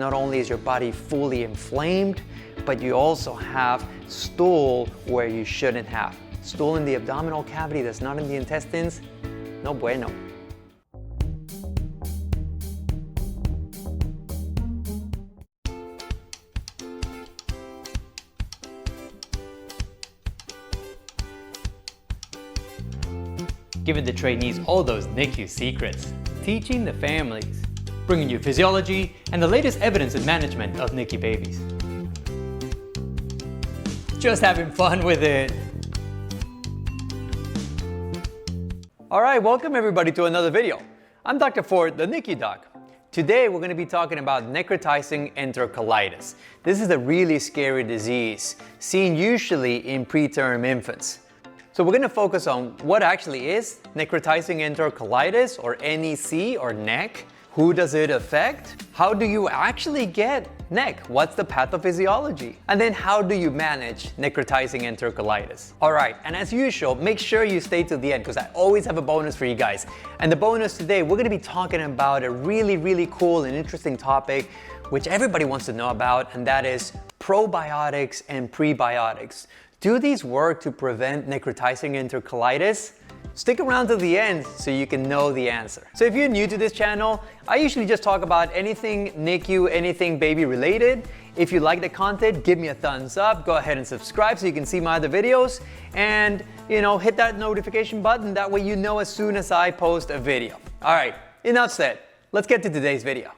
Not only is your body fully inflamed, but you also have stool where you shouldn't have. Stool in the abdominal cavity that's not in the intestines, no bueno. Giving the trainees all those NICU secrets, teaching the families, bringing you physiology and the latest evidence in management of NICU babies. Just having fun with it. All right, welcome everybody to another video. I'm Dr. Ford, the NICUDoc. Today we're going to be talking about necrotizing enterocolitis. This is a really scary disease, seen usually in preterm infants. So we're going to focus on what actually is necrotizing enterocolitis, or NEC or NEC. Who does it affect? How do you actually get NEC? What's the pathophysiology? And then how do you manage necrotizing enterocolitis? All right, and as usual, make sure you stay to the end because I always have a bonus for you guys. And the bonus today, we're going to be talking about a really cool and interesting topic which everybody wants to know about, and that is probiotics and prebiotics. Do these work to prevent necrotizing enterocolitis? Stick around to the end so you can know the answer. So if you're new to this channel, I usually just talk about anything NICU, anything baby related. If you like the content, give me a thumbs up. Go ahead and subscribe so you can see my other videos. And hit that notification button. That way you know as soon as I post a video. All right, enough said. Let's get to today's video.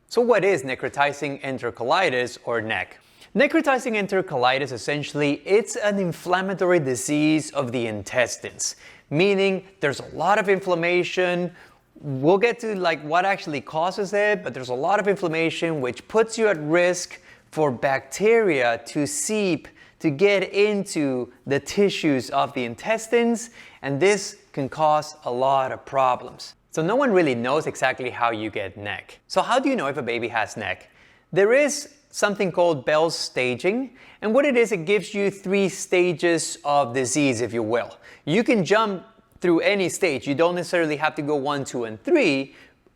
So what is necrotizing enterocolitis, or NEC? Necrotizing enterocolitis, essentially, it's an inflammatory disease of the intestines, meaning there's a lot of inflammation. We'll get to what actually causes it, but there's a lot of inflammation which puts you at risk for bacteria to seep, to get into the tissues of the intestines, and this can cause a lot of problems. So no one really knows exactly how you get NEC. So how do you know if a baby has NEC? There is something called Bell's staging, and what it is, it gives you 3 stages of disease, if you will. You can jump through any stage. You don't necessarily have to go 1, 2, and 3.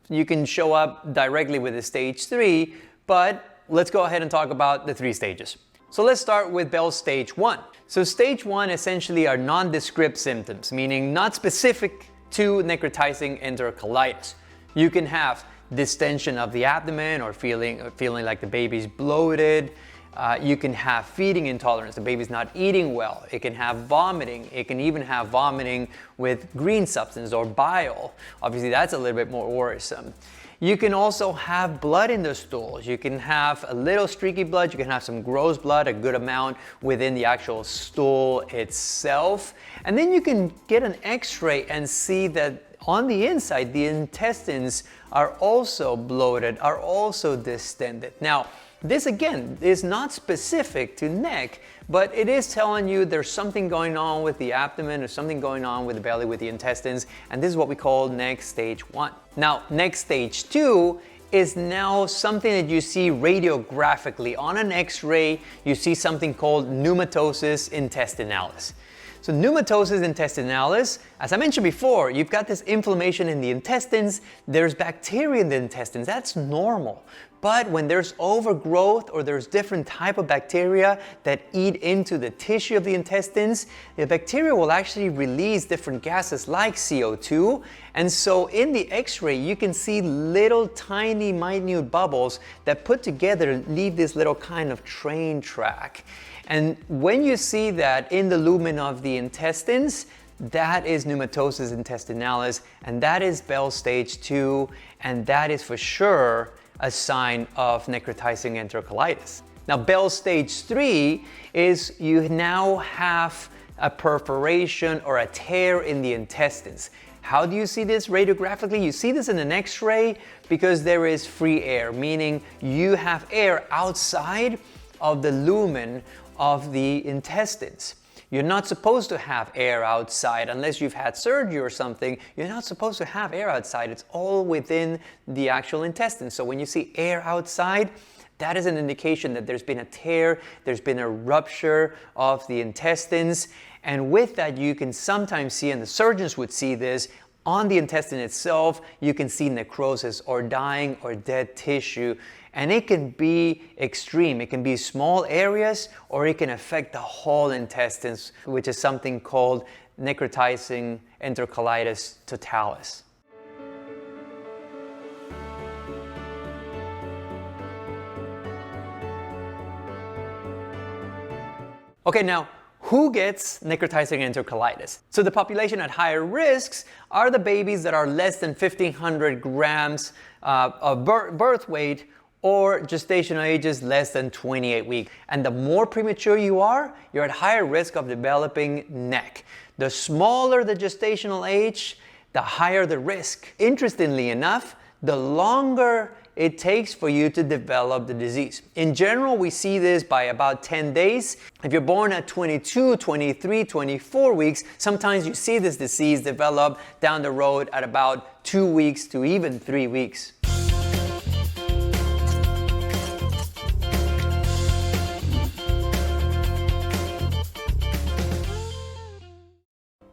You can show up directly with a stage 3, but let's go ahead and talk about the 3 stages. So let's start with Bell's stage 1. So stage 1 essentially are nondescript symptoms, meaning not specific to necrotizing enterocolitis. You can have distension of the abdomen or feeling like the baby's bloated. You can have feeding intolerance, the baby's not eating well. It can have vomiting. It can even have vomiting with green substance or bile. Obviously that's a little bit more worrisome. You can also have blood in the stools. You can have a little streaky blood. You can have some gross blood, a good amount within the actual stool itself. And then you can get an x-ray and see that on the inside, the intestines are also bloated, are also distended. Now, this again is not specific to NEC, but it is telling you there's something going on with the abdomen, or something going on with the belly, with the intestines, and this is what we call NEC stage 1. Now, NEC stage 2 is now something that you see radiographically. On an x-ray, you see something called Pneumatosis Intestinalis. So Pneumatosis Intestinalis, as I mentioned before, you've got this inflammation in the intestines, there's bacteria in the intestines, that's normal. But when there's overgrowth or there's different type of bacteria that eat into the tissue of the intestines, the bacteria will actually release different gases like CO2. And so in the x-ray, you can see little tiny minute bubbles that put together leave this little kind of train track. And when you see that in the lumen of the intestines, that is Pneumatosis Intestinalis, and that is Bell's stage 2, and that is for sure a sign of necrotizing enterocolitis. Now, Bell's stage 3 is you now have a perforation or a tear in the intestines. How do you see this radiographically? You see this in an x-ray because there is free air, meaning you have air outside of the lumen of the intestines. You're not supposed to have air outside unless you've had surgery or something. You're not supposed to have air outside. It's all within the actual intestines. So when you see air outside, that is an indication that there's been a tear, there's been a rupture of the intestines, And with that, you can sometimes see, and the surgeons would see this, on the intestine itself, you can see necrosis or dying or dead tissue. And it can be extreme. It can be small areas, or it can affect the whole intestines, which is something called necrotizing enterocolitis totalis. Okay, now, who gets necrotizing enterocolitis? So the population at higher risks are the babies that are less than 1,500 grams of birth weight, or gestational ages less than 28 weeks. And the more premature you are, you're at higher risk of developing NEC. The smaller the gestational age, the higher the risk. Interestingly enough, the longer it takes for you to develop the disease. In general, we see this by about 10 days. If you're born at 22, 23, 24 weeks, sometimes you see this disease develop down the road at about 2 weeks to even 3 weeks.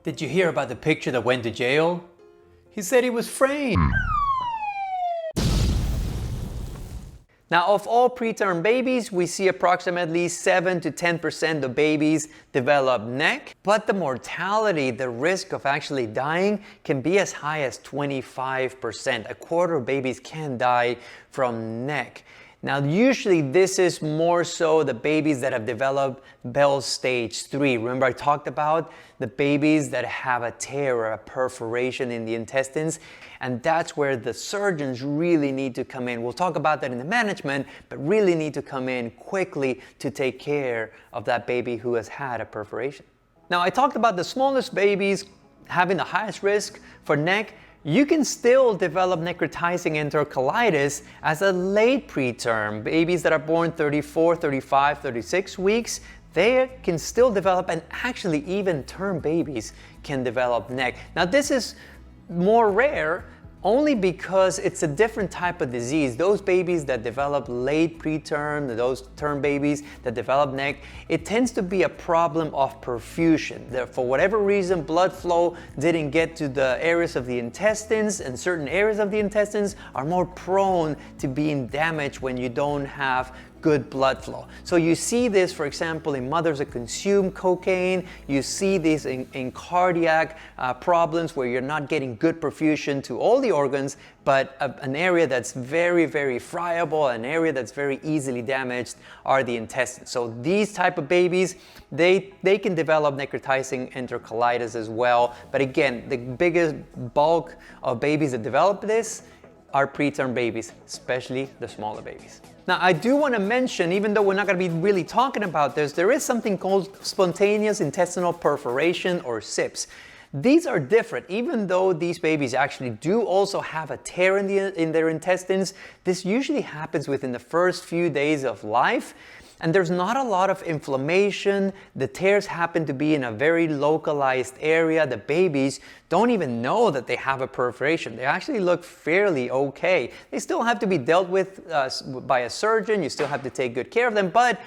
Did you hear about the picture that went to jail? He said he was framed. Now, of all preterm babies, we see approximately 7 to 10% of babies develop NEC, but the mortality, the risk of actually dying, can be as high as 25%. A quarter of babies can die from NEC. Now, usually this is more so the babies that have developed Bell's stage 3. Remember I talked about the babies that have a tear or a perforation in the intestines, and that's where the surgeons really need to come in. We'll talk about that in the management, but really need to come in quickly to take care of that baby who has had a perforation. Now, I talked about the smallest babies having the highest risk for NEC. You can still develop necrotizing enterocolitis as a late preterm. Babies that are born 34, 35, 36 weeks, they can still develop, and actually even term babies can develop NEC. Now, this is more rare only because it's a different type of disease. Those babies that develop late preterm, those term babies that develop NEC, it tends to be a problem of perfusion. For whatever reason, blood flow didn't get to the areas of the intestines, and certain areas of the intestines are more prone to being damaged when you don't have good blood flow. So you see this, for example, in mothers that consume cocaine. You see this in cardiac problems where you're not getting good perfusion to all the organs, but an area that's very, very friable, an area that's very easily damaged are the intestines. So these type of babies, they can develop necrotizing enterocolitis as well. But again, the biggest bulk of babies that develop this are preterm babies, especially the smaller babies. Now, I do want to mention, even though we're not going to be really talking about this, there is something called spontaneous intestinal perforation, or SIPS. These are different. Even though these babies actually do also have a tear in their intestines, this usually happens within the first few days of life. And there's not a lot of inflammation. The tears happen to be in a very localized area. The babies don't even know that they have a perforation. They actually look fairly okay. They still have to be dealt with by a surgeon. You still have to take good care of them, but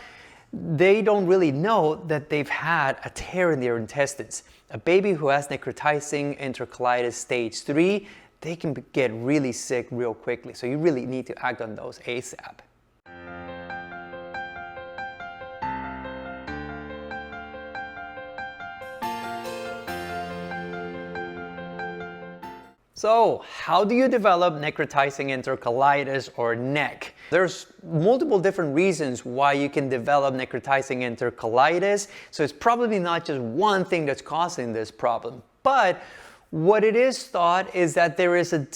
they don't really know that they've had a tear in their intestines. A baby who has necrotizing enterocolitis stage 3, they can get really sick real quickly. So you really need to act on those ASAP. So, how do you develop necrotizing enterocolitis, or NEC? There's multiple different reasons why you can develop necrotizing enterocolitis, so it's probably not just one thing that's causing this problem. But what it is thought is that there is a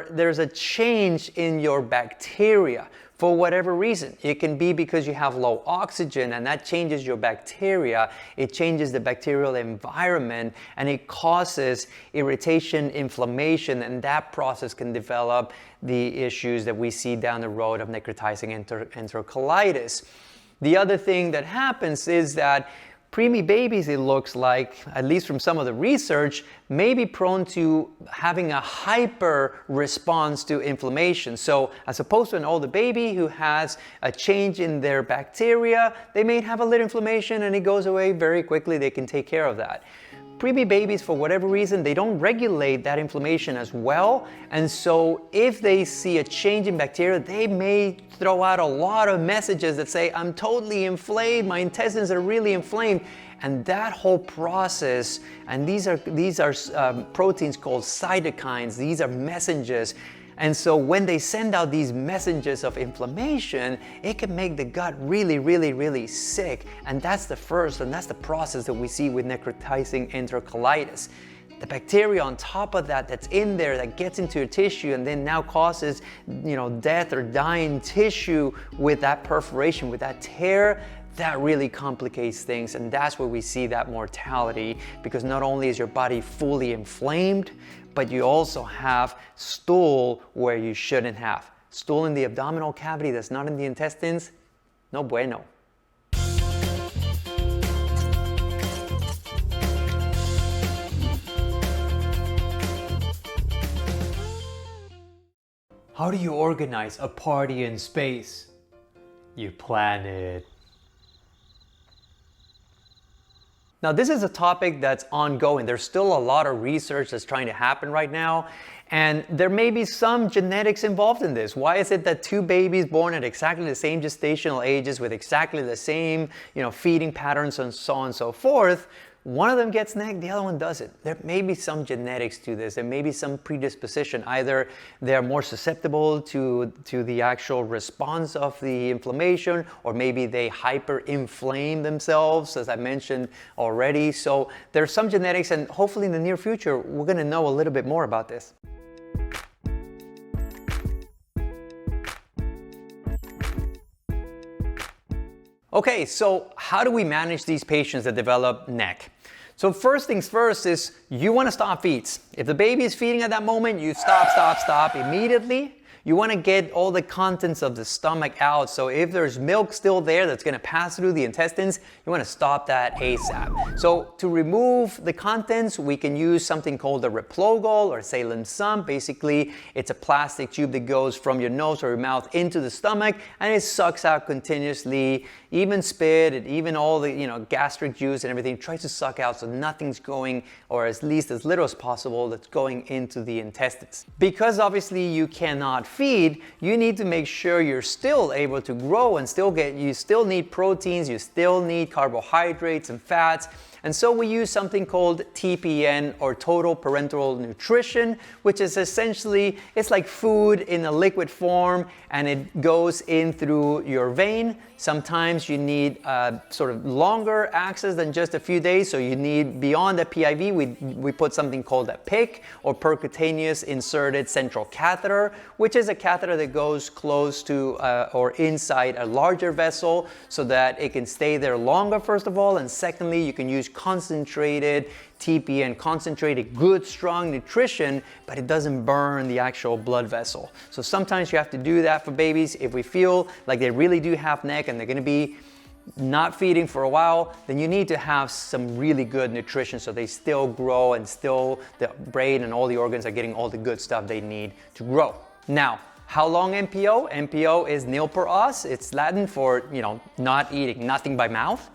there's a change in your bacteria. For whatever reason. It can be because you have low oxygen, and that changes your bacteria. It changes the bacterial environment, and it causes irritation, inflammation, and that process can develop the issues that we see down the road of necrotizing enterocolitis. The other thing that happens is that Preemie babies, it looks like, at least from some of the research, may be prone to having a hyper response to inflammation. So as opposed to an older baby who has a change in their bacteria, they may have a little inflammation and it goes away very quickly. They can take care of that. Preemie babies, for whatever reason, they don't regulate that inflammation as well. And so if they see a change in bacteria, they may throw out a lot of messages that say, I'm totally inflamed, my intestines are really inflamed. And that whole process, and these are proteins called cytokines, these are messengers. And so when they send out these messages of inflammation, it can make the gut really, really, really sick. And that's the first, and that's the process that we see with necrotizing enterocolitis. The bacteria on top of that that's in there that gets into your tissue and then now causes, death or dying tissue with that perforation, with that tear, that really complicates things. And that's where we see that mortality, because not only is your body fully inflamed, but you also have stool where you shouldn't have. Stool in the abdominal cavity that's not in the intestines, no bueno. How do you organize a party in space? You plan it. Now, this is a topic that's ongoing. There's still a lot of research that's trying to happen right now, and there may be some genetics involved in this. Why is it that two babies born at exactly the same gestational ages with exactly the same, feeding patterns and so on and so forth, one of them gets NEC, the other one doesn't? There may be some genetics to this. There may be some predisposition. Either they're more susceptible to the actual response of the inflammation, or maybe they hyperinflame themselves, as I mentioned already. So there's some genetics, and hopefully in the near future, we're going to know a little bit more about this. Okay, so how do we manage these patients that develop NEC? So first things first is you want to stop feeds. If the baby is feeding at that moment, you stop immediately. You want to get all the contents of the stomach out. So if there's milk still there that's going to pass through the intestines, you want to stop that ASAP. So to remove the contents, we can use something called a Replogol or saline sump. Basically, it's a plastic tube that goes from your nose or your mouth into the stomach, and it sucks out continuously. Even spit and even all the gastric juice and everything tries to suck out, so nothing's going, or at least as little as possible, that's going into the intestines. Because obviously you cannot feed, you need to make sure you're still able to grow and you still need proteins, you still need carbohydrates and fats. And so we use something called TPN, or total parental nutrition, which is essentially, it's like food in a liquid form, and it goes in through your vein. Sometimes you need sort of longer access than just a few days, so you need beyond the PIV, we put something called a PIC, or percutaneous inserted central catheter, which is a catheter that goes close to or inside a larger vessel so that it can stay there longer, first of all, and secondly, you can use concentrated TPN, concentrated good strong nutrition, but it doesn't burn the actual blood vessel. So sometimes you have to do that for babies. If we feel like they really do have NEC and they're going to be not feeding for a while, then you need to have some really good nutrition so they still grow and still the brain and all the organs are getting all the good stuff they need to grow. Now, how long NPO? NPO is nil per os. It's Latin for, not eating, nothing by mouth.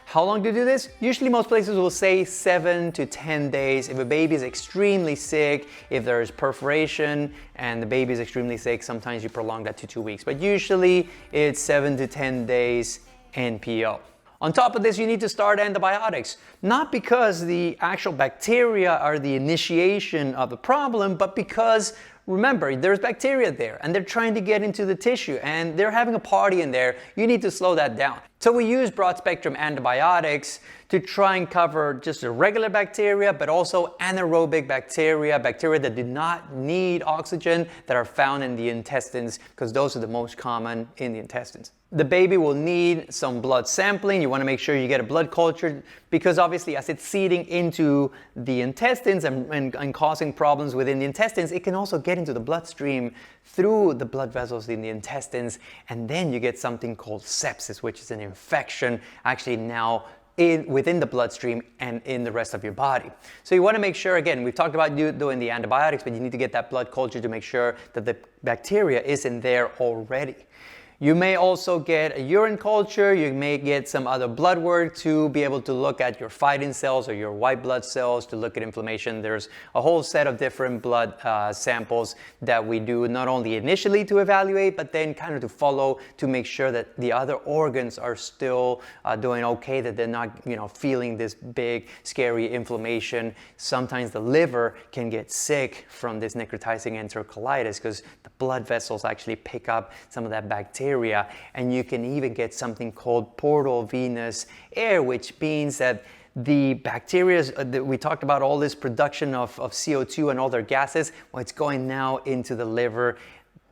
How long to do this? Usually most places will say 7 to 10 days. If a baby is extremely sick, if there's perforation and the baby is extremely sick, sometimes you prolong that to 2 weeks. But usually it's 7 to 10 days NPO. On top of this, you need to start antibiotics. Not because the actual bacteria are the initiation of the problem, but because remember, there's bacteria there and they're trying to get into the tissue and they're having a party in there. You need to slow that down. So we use broad spectrum antibiotics to try and cover just the regular bacteria, but also anaerobic bacteria, bacteria that do not need oxygen, that are found in the intestines, because those are the most common in the intestines. The baby will need some blood sampling. You want to make sure you get a blood culture, because obviously as it's seeding into the intestines and causing problems within the intestines, it can also get into the bloodstream through the blood vessels in the intestines, and then you get something called sepsis, which is an infection actually now within the bloodstream and in the rest of your body. So you want to make sure, again, we've talked about doing the antibiotics, but you need to get that blood culture to make sure that the bacteria isn't there already. You may also get a urine culture, you may get some other blood work to be able to look at your fighting cells or your white blood cells to look at inflammation. There's a whole set of different blood samples that we do not only initially to evaluate, but then kind of to follow to make sure that the other organs are still doing okay, that they're not feeling this big, scary inflammation. Sometimes the liver can get sick from this necrotizing enterocolitis because the blood vessels actually pick up some of that bacteria, and you can even get something called portal venous air, which means that the bacteria, we talked about all this production of CO2 and all their gases, well, it's going now into the liver.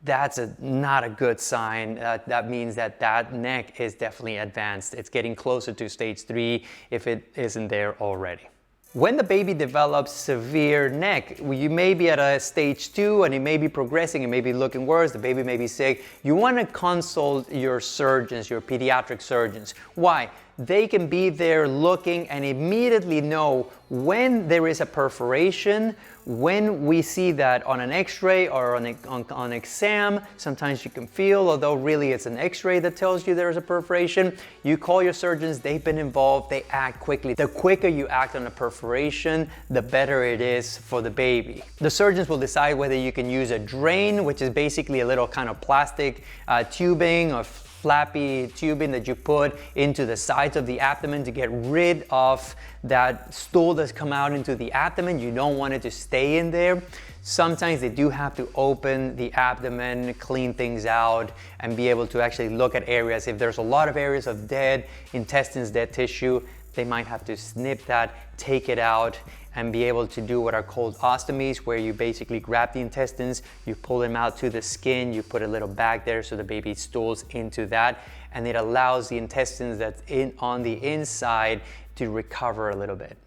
That's not a good sign. That means that NEC is definitely advanced. It's getting closer to stage 3 if it isn't there already. When the baby develops severe NEC, you may be at a stage 2 and it may be progressing, it may be looking worse, the baby may be sick. You want to consult your surgeons, your pediatric surgeons. Why? They can be there looking and immediately know when there is a perforation, when we see that on an x-ray or on exam. Sometimes you can feel, although really it's an x-ray that tells you there's a perforation. You call your surgeons, they've been involved, they act quickly. The quicker you act on a perforation, the better it is for the baby. The surgeons will decide whether you can use a drain, which is basically a little kind of plastic tubing or flappy tubing that you put into the sides of the abdomen to get rid of that stool that's come out into the abdomen. You don't want it to stay in there. Sometimes they do have to open the abdomen, clean things out, and be able to actually look at areas. If there's a lot of areas of dead intestines, dead tissue, they might have to snip that, take it out, and be able to do what are called ostomies, where you basically grab the intestines, you pull them out to the skin, you put a little bag there so the baby stools into that, and it allows the intestines that's on the inside to recover a little bit.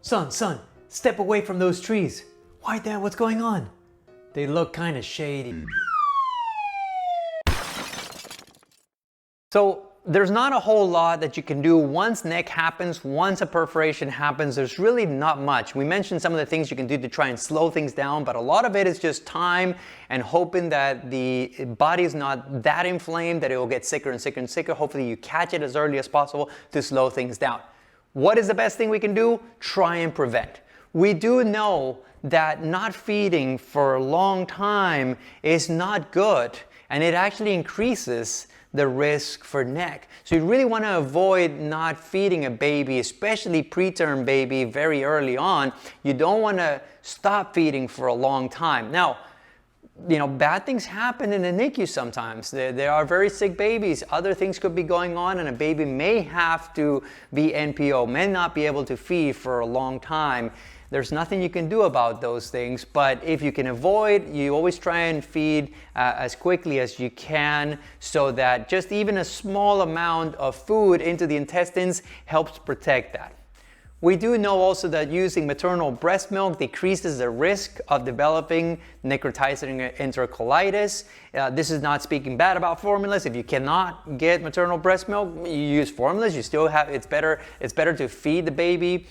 Son, step away from those trees. Why, Dad, what's going on? They look kind of shady. So there's not a whole lot that you can do once NEC happens, once a perforation happens. There's really not much. We mentioned some of the things you can do to try and slow things down, but a lot of it is just time and hoping that the body is not that inflamed that it will get sicker and sicker and sicker. Hopefully you catch it as early as possible to slow things down. What is the best thing we can do? Try and prevent. We do know that not feeding for a long time is not good, and it actually increases the risk for NEC. So you really want to avoid not feeding a baby, especially preterm baby, very early on. You don't want to stop feeding for a long time. Now, bad things happen in the NICU sometimes. There are very sick babies. Other things could be going on, and a baby may have to be NPO, may not be able to feed for a long time. There's nothing you can do about those things, but if you can avoid, you always try and feed as quickly as you can, so that just even a small amount of food into the intestines helps protect that. We do know also that using maternal breast milk decreases the risk of developing necrotizing enterocolitis. This is not speaking bad about formulas. If you cannot get maternal breast milk, you use formulas. You still have, it's better to feed the baby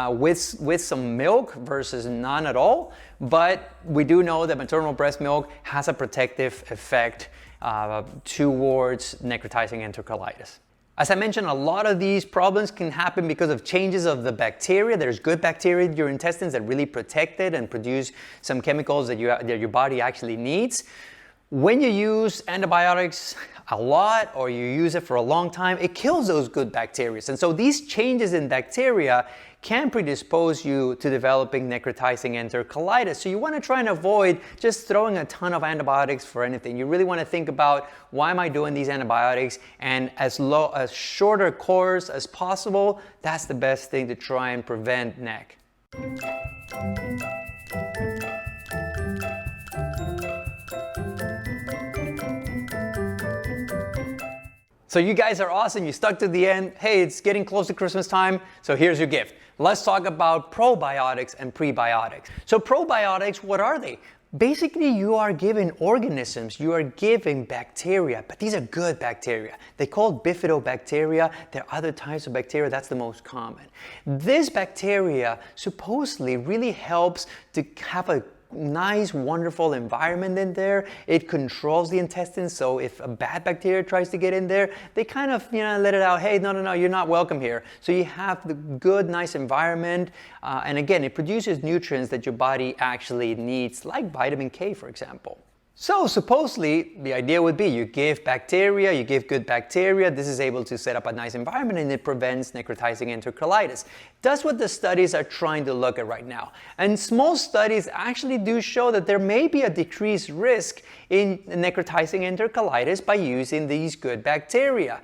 with some milk versus none at all. But we do know that maternal breast milk has a protective effect towards necrotizing enterocolitis. As I mentioned, a lot of these problems can happen because of changes of the bacteria. There's good bacteria in your intestines that really protect it and produce some chemicals that your body actually needs. When you use antibiotics a lot or you use it for a long time, it kills those good bacteria. And so these changes in bacteria can predispose you to developing necrotizing enterocolitis. So you want to try and avoid just throwing a ton of antibiotics for anything. You really want to think about, why am I doing these antibiotics? And as shorter course as possible, that's the best thing to try and prevent NEC. So you guys are awesome. You stuck to the end. Hey, it's getting close to Christmas time, so here's your gift. let's talk about probiotics and prebiotics. So probiotics, what are they? Basically, you are giving organisms, you are giving bacteria, but these are good bacteria. They're called bifidobacteria. There are other types of bacteria, that's the most common. This bacteria supposedly really helps to have a nice, wonderful environment in there. It controls the intestines, so if a bad bacteria tries to get in there, they kind of, let it out. Hey, no, you're not welcome here. So you have the good, nice environment, and again, it produces nutrients that your body actually needs, like vitamin K, for example. So supposedly, the idea would be you give bacteria, you give good bacteria, this is able to set up a nice environment and it prevents necrotizing enterocolitis. That's what the studies are trying to look at right now. And small studies actually do show that there may be a decreased risk in necrotizing enterocolitis by using these good bacteria.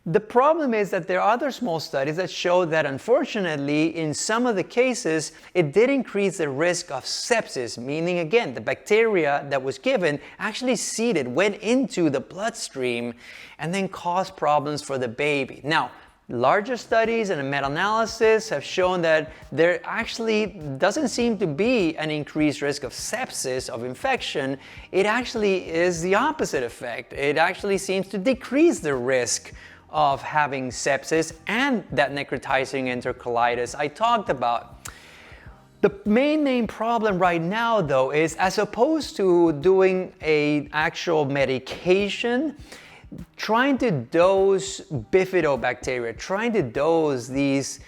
The problem is that there are other small studies that show that unfortunately in some of the cases it did increase the risk of sepsis, meaning again the bacteria that was given actually seeded, went into the bloodstream and then caused problems for the baby. Now, larger studies and a meta-analysis have shown that there actually doesn't seem to be an increased risk of sepsis, of infection. It actually is the opposite effect. It actually seems to decrease the risk of having sepsis and that necrotizing enterocolitis I talked about. The main problem right now though is, as opposed to doing an actual medication, trying to dose bifidobacteria, trying to dose these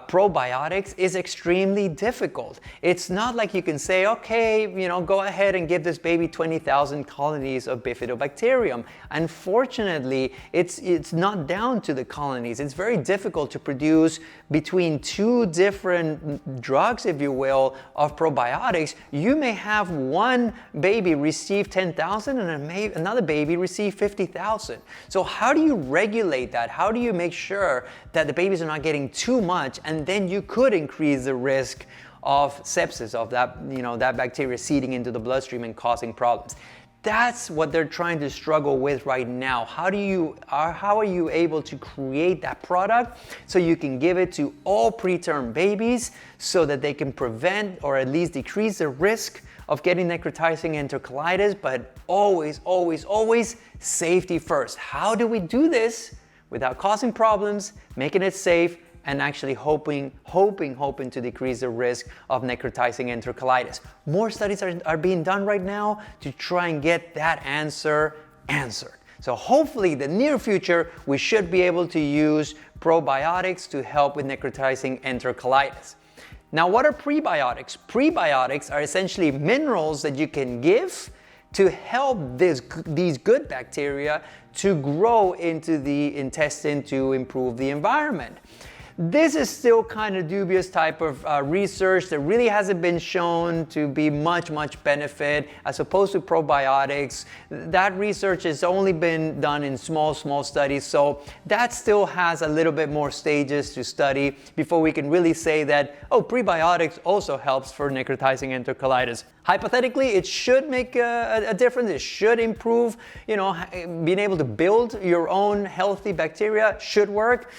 probiotics is extremely difficult. It's not like you can say, okay, go ahead and give this baby 20,000 colonies of bifidobacterium. Unfortunately, it's not down to the colonies. It's very difficult to produce between two different drugs, if you will, of probiotics. You may have one baby receive 10,000 and another baby receive 50,000. So how do you regulate that? How do you make sure that the babies are not getting too much, and then you could increase the risk of sepsis, of that, that bacteria seeding into the bloodstream and causing problems? That's what they're trying to struggle with right now. How are you able to create that product so you can give it to all preterm babies so that they can prevent or at least decrease the risk of getting necrotizing enterocolitis, but always safety first. How do we do this without causing problems, making it safe, and actually hoping to decrease the risk of necrotizing enterocolitis? More studies are being done right now to try and get that answer answered. So hopefully in the near future, we should be able to use probiotics to help with necrotizing enterocolitis. Now, what are prebiotics? Prebiotics are essentially minerals that you can give to help these good bacteria to grow into the intestine to improve the environment. This is still kind of dubious type of research that really hasn't been shown to be much benefit as opposed to probiotics. That research has only been done in small studies, so that still has a little bit more stages to study before we can really say that, oh, prebiotics also helps for necrotizing enterocolitis. Hypothetically, it should make a difference. It should improve, being able to build your own healthy bacteria should work,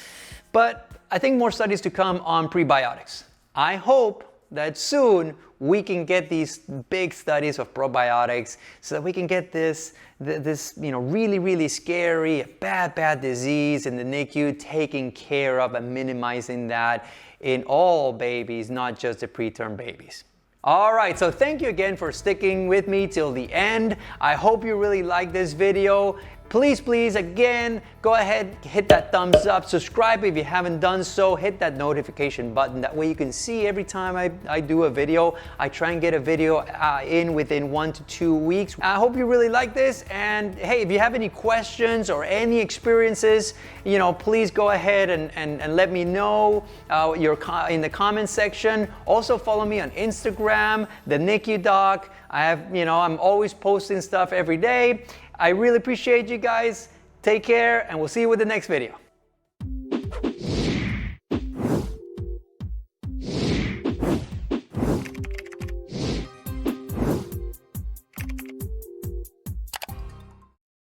but I think more studies to come on prebiotics. I hope that soon we can get these big studies of probiotics so that we can get this really scary, bad disease in the NICU taken care of and minimizing that in all babies, not just the preterm babies. All right, so thank you again for sticking with me till the end. I hope you really like this video. Please, again, go ahead, hit that thumbs up, subscribe if you haven't done so, hit that notification button. That way you can see every time I do a video. I try and get a video in within 1 to 2 weeks. I hope you really like this, and hey, if you have any questions or any experiences, please go ahead and let me know in the comments section. Also follow me on Instagram, the NICUDoc. I'm always posting stuff every day. I really appreciate you guys. Take care, and we'll see you with the next video.